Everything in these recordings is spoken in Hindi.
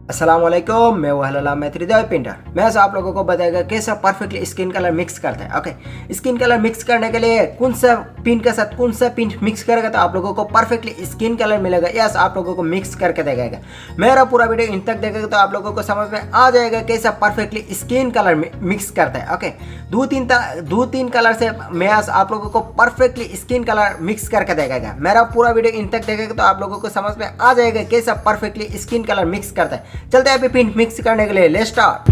अस्सलामुअलैकुम, मैं हूँ हलाल अहमद हृदय पेंटर। मैं आज आप लोगों को बताएगा कैसे परफेक्टली स्किन कलर मिक्स करते हैं। ओके, स्किन कलर मिक्स करने के लिए कौन सा पिन के साथ कौन सा पिन मिक्स करेगा तो आप लोगों को परफेक्टली स्किन कलर मिलेगा। यस, आप लोगों को मिक्स करके देगा। मेरा पूरा वीडियो इन तक देखेगा तो आप लोगों को समझ में आ जाएगा कैसे परफेक्टली स्किन कलर मिक्स करता है। ओके, दो तीन कलर से मैं आज आप लोगों को परफेक्टली स्किन कलर मिक्स करके देगा। मेरा पूरा वीडियो इन तक देखेगा तो आप लोगों को समझ में आ जाएगा कैसे परफेक्टली स्किन कलर मिक्स करता है। चलते हैं अभी पिन मिक्स करने के लिए, लेट्स स्टार्ट।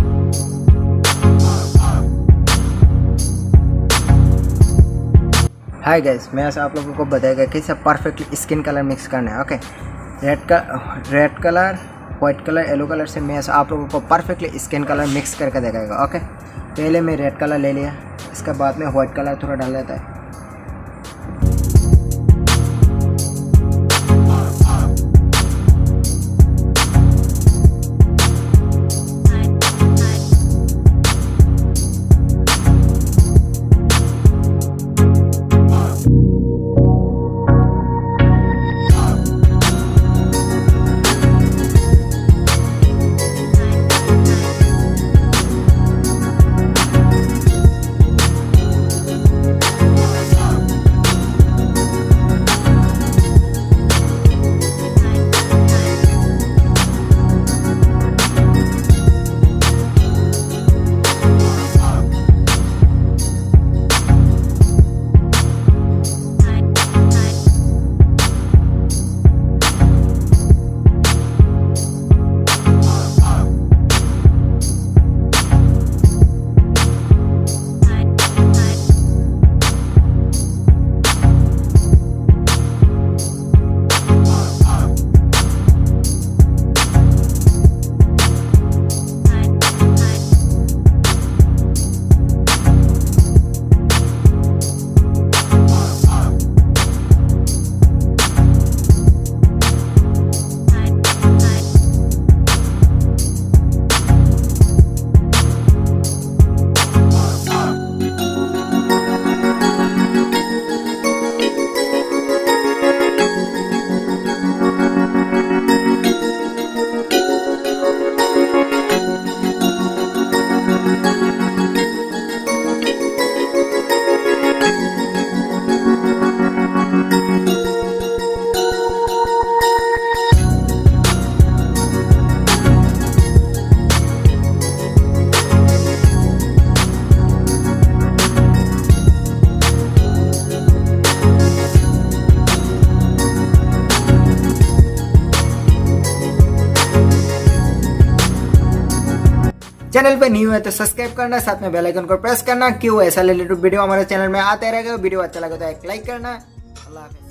हाय गाइस, मैं आज आप लोगों को बताएगा कैसे परफेक्टली स्किन कलर मिक्स करना है। Okay, red colour, white colour, yellow colour से मैं आज आप लोगों को परफेक्टली स्किन कलर मिक्स करके देगा। ओके, पहले मैं रेड कलर ले लिया, इसके बाद में व्हाइट कलर थोड़ा डाल देता है। चैनल पे न्यू है तो सब्सक्राइब करना, साथ में बेल आइकन को प्रेस करना, क्यों ऐसा रिलेटेड वीडियो हमारे चैनल में आते रहेगा। वीडियो अच्छा लगे तो एक लाइक करना। अल्लाह हाफिज़।